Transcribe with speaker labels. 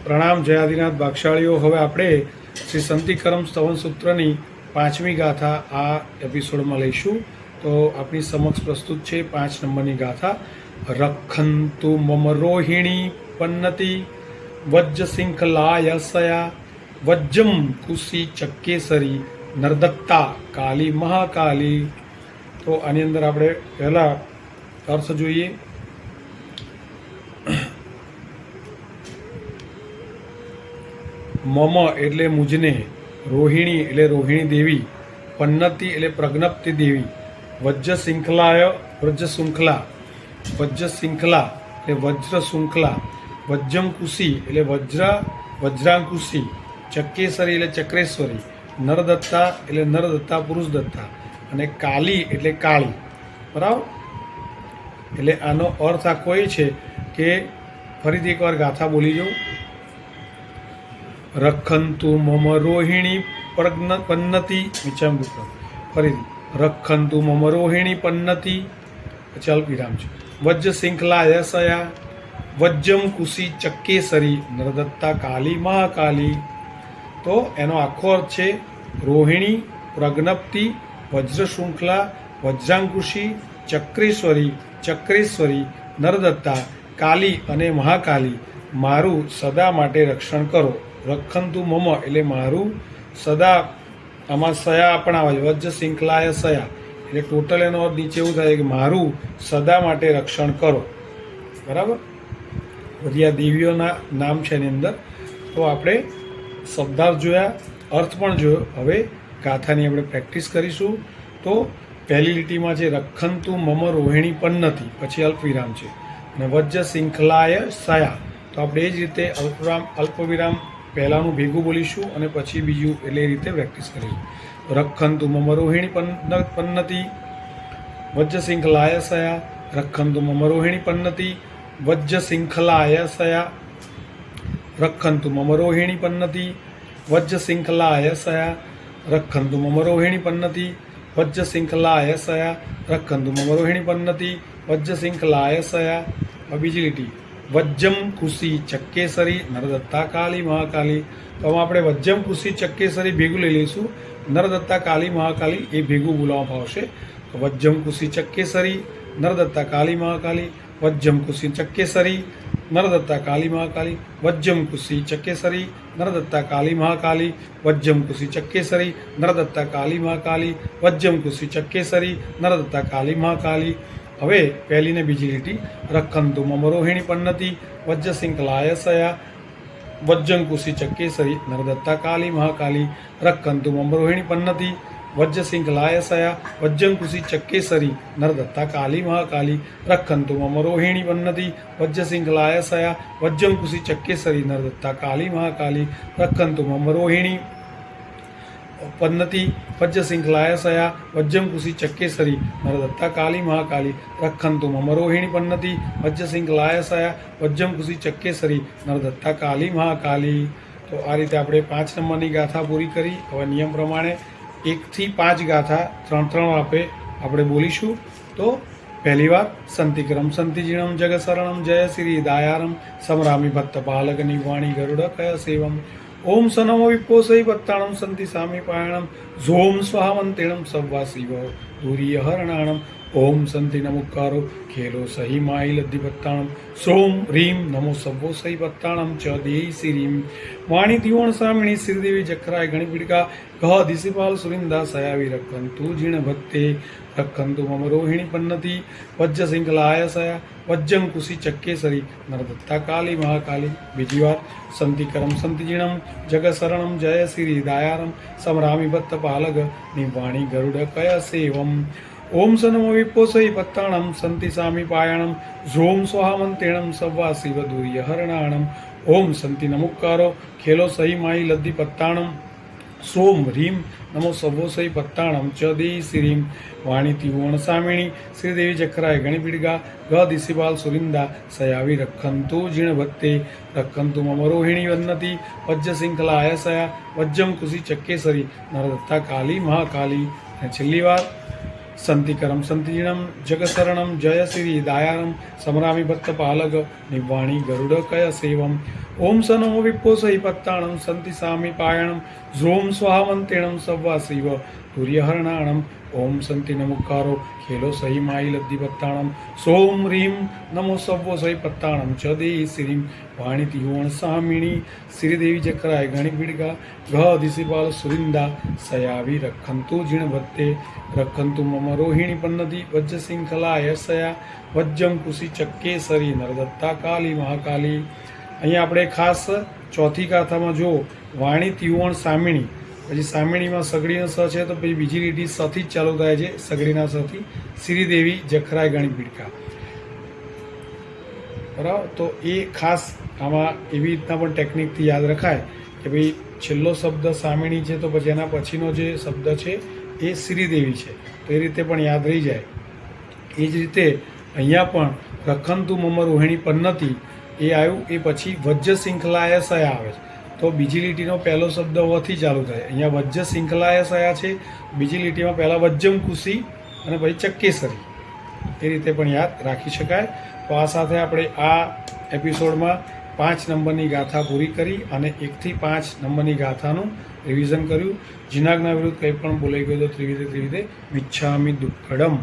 Speaker 1: प्रणाम जय आदिनाथ भागशाळीओ। हवे आपणे श्री संतिकरम स्तवन सूत्रनी 5મી गाथा आ एपिसोडमां लईशुं। तो आपणी समक्ष प्रस्तुत छे 5 नंबरनी गाथा। रक्षन्तु मम रोहिणी पन्नति वज्र शृंखलायसया वज्रम कुशी चक्केसरी नरदत्ता काली महाकाली। तो आनी अंदर आपणे पहेला अर्थ जोईए। मम एटले मुझने, रोहिणी एटले रोहिणी देवी, पन्नति एटले प्रज्ञप्ति देवी, वज्र श्रृंखलाय वज्र श्रृंखला, वज्र श्रृंखला एटले वज्र श्रृंखला, वज्रम कुशी एटले वज्र वज्रांकुशी, चक्केसरी एटले चक्रेश्वरी, नरदत्ता एटले नरदत्ता पुरुष दत्ता अने काली एटले काળી। बराबर। एटले आनो अर्थ आखो ए छे के फरीथी एकवार गाथा बोली जो। रखन्तु मम रोहिणी पन्नति फरीथी रखन्तु मम रोहिणी पन्नति चल विराम छे वज्र शृंखलायसया वज्रम कुशी चक्केसरी नरदत्ता काली महाकाली। तो एनो आखो अर्थ छे रोहिणी, प्रज्ञप्ति, वज्र श्रृंखला, वज्रांकुशी, चक्रेश्वरी, चक्रेश्वरी, नरदत्ता, काली अने महाकाली मारू सदा माटे रक्षण करो। रखन्तु मम एटले मारू सदा आमां सया पण आवे वज्र श्रृंखलाय सया एटले टोटल एनो अर्थ नीचे एवुं थाय के मारू सदा माटे रक्षण करो। बराबर। बधी आ देवीओना नाम छे एनी अंदर। तो आपणे शब्दार्थ जोया, अर्थ पण जोयो। हवे गाथानी आपणे प्रेक्टिस करीशुं। तो पहली લીટીમાં છે રખन्तु मम रोहिणी पन्नति, પછી અલ્પવિરામ છે અને વજ્ર શૃંખલાય સયા। તો આપણે એ જ રીતે અલ્પવિરામ પહેલાનું ભેગું બોલીશું અને પછી બીજું, એટલે એ રીતે પ્રેક્ટિસ કરીશું। રખन्तु मम रोहिणी पन्नति वज्र शृंखलाय सया, रखन्तु मम रोहिणी पन्नति वज्र शृंखलाय सया, रखन्तु मम रोहिणी पन्नति वज्र शृंखलाय सया, रखन्तु मम रोहिणी पन्नति वज्र शृंखलाय सया, रखन्तु मम रोहिणी पन्नति वज्र शृंखलाय सया। अब बीजी લીટી वज्रम कुशी चक्केसरी नरदत्ता काली महाकाली। तो हम आपणे वज्रम कुशी चक्केसरी भेगुं लई लईशुं। नरदत्ता काली महाकाली ए भेगुं बोलवामां आवशे। तो वज्रम कुशी चक्केसरी नरदत्ता काली महाकाली, वज्रम कुशी चक्केसरी नरदत्ता काली महाकाली, वज्रम कुशी चक्केसरी नरदत्ता काली महाकाली, वज्रम कुशी चक्केसरी नरदत्ता काली महाकाली, वज्रम कुशी चक्केसरी नरदत्ता काली महाकाली। हवे पहली ने बीजी લીટી रखन्तु मम रोहिणी पन्नति वज्र शृंखलाय सया वज्रम कुशी चक्केसरी नरदत्ता काली महाकाली, रखन्तु मम रोहिणी पन्नति वज्र शृंखलाय सया वज्रम कुशी चक्केसरी नरदत्ता काली महाकाली, रखन्तु मम रोहिणी पन्नति वज्र शृंखलाय सया वज्रम कुशी चक्केसरी नरदत्ता काली महाकाली, रखन्तु मम रोहिणी पन्नति वज्र शृंखलाय सया वज्रम कुशी चक्केसरी नरदत्ता काली महाकाली, रखन्तु मम रोहिणी पन्नति वज्र शृंखलाय सया वज्रम कुशी चक्केसरी नरदत्ता काली महाकाली। तो आ रीते आपणे 5 नंबरनी गाथा पूरी करी। हवे नियम प्रमाणे 1 થી 5 गाथा 3 આપણે બોલીશું। તો પહેલી વાર સંતિકરમ સંતિજીણમ જગશરણમ જય શ્રી દાયારમ સમરામી ભટ્ટપાલક નિવાણી ગરુડ કય સેવમ ओम सनम विपोसई पत्ताणम संति सामी पायणम झोम स्वाहामंतेणम सव्वा शिव दूरीय हरणाणम ओम संति नमुकारो खेलो सही माई लद्दि पत्ताणम सोम ह्रीं नमो सव्वो सही पत्ताणम च देई श्रीं वाणी त्रिवण सामिणी श्रीदेवी जखराय गणिपीडिका कह दिशिपाल सुरिंदा सयावी रखन्तु जीर्ण भक्ते रखन्तु मम रोहिणी पन्नति वज्र शृंखलाय सया वज्रम कुशी चक्केसरी नरदत्ता काली महाकाली। बीजी वार संतिकरम संतिजीणम जगशरणम जय श्री दायारम समरामी भट्टपालक निवाणी गरुड कय सेवम ओम सनमो विपोसई पत्ताणम संति सामी पायणम झोम स्वाहामंतेणम सव्वा शिव दूरीय हरणाणम ओम संति नमुक्कारो खेलो सही माई लद्दि पत्ताणम सोम ह्रीं नमो सव्वो सही पत्ताणम च देई श्रीं वाणी त्रिभुवन सामिणी श्रीदेवी जखराय गणिपीडिका ग दिशिपाल सुरिंदा सयावी रखन्तु जीर्ण भक्ते रखन्तु मम रोहिणी वन्नति वज्र शृंखलाय सया वज्रम कुशी चक्केसरी नरदत्ता काली महाकाली। छेल्ली वार સંતિકરમ સંતિજીણમ જગશરણમ જય શ્રી દાયારમ સમરામી ભટ્ટપાલક નિવાણી ગરુડ કય સેવમ ઓમ સ નમો વિપ્પોસહી પત્તાણમ સંતિ સામી પાયણમ ઝ્રોમ સ્વાહવંતેણમ સવ્વા શિવ તુર્યહરણાણમ ઓમ સંતિ નમુકારો ખેલો સહી માઈ લબ્ધિ પત્તાણમ સોમ રીમ નમો સવ્વો સહી પત્તાણમ ચ દેહી શ્રીમ વાણી તિહોણ સામિણી શ્રીદેવી ચક્રાય ગણિક બિડગા ઘ દિશિપાલ સુરિંદા સયાવી રખંતુ જીણવત્તે રખંતુ મમ રોહિણી પન્નતિ વજ્જ શૃંખલા યસયા વજ્જમ કુશી ચક્કેસરી નરદત્તા કાલી મહાકાલી. અહીંયા આપણે ખાસ ચોથી ગાથામાં જો વાણી તિહોણ સામિણી, પછી સામિણીમાં સગડીનો સ છે તો પછી બીજી લીટી સથી જ ચાલુ થાય છે, સગડીના સથી શ્રીદેવી જખરાય ગણિક બિડકા. બરાબર, તો એ ખાસ આમાં એવી રીતના પણ ટેકનિકથી યાદ રખાય કે ભાઈ છેલ્લો શબ્દ સામિણી છે તો પછી એના પછીનો જે શબ્દ છે એ શ્રીદેવી છે, તો એ રીતે પણ યાદ રહી જાય. એ જ રીતે અહીંયા પણ રખંતુ મમ રોહિણી પન્નતિ એ આવ્યું, એ પછી વજ્જ શૃંખલાય સયા આવે છે, તો બીજી લીટીનો પહેલો શબ્દ વથી ચાલુ થાય. અહીંયા વજ્જ શૃંખલાય સયા છે, બીજી લીટીમાં પહેલાં વજ્જમ કુશી અને પછી ચક્કેસરી, એ રીતે પણ યાદ રાખી શકાય. તો આ સાથે આપણે આ એપિસોડમાં 5 નંબરની ગાથા પૂરી કરી અને 1 થી 5 નંબરની ગાથાનું રિવિઝન કર્યું. જીનાગના વિરુદ્ધ કંઈ પણ બોલાઈ ગયું તો ત્રિવિધે મિચ્છામિ દુક્કડમ.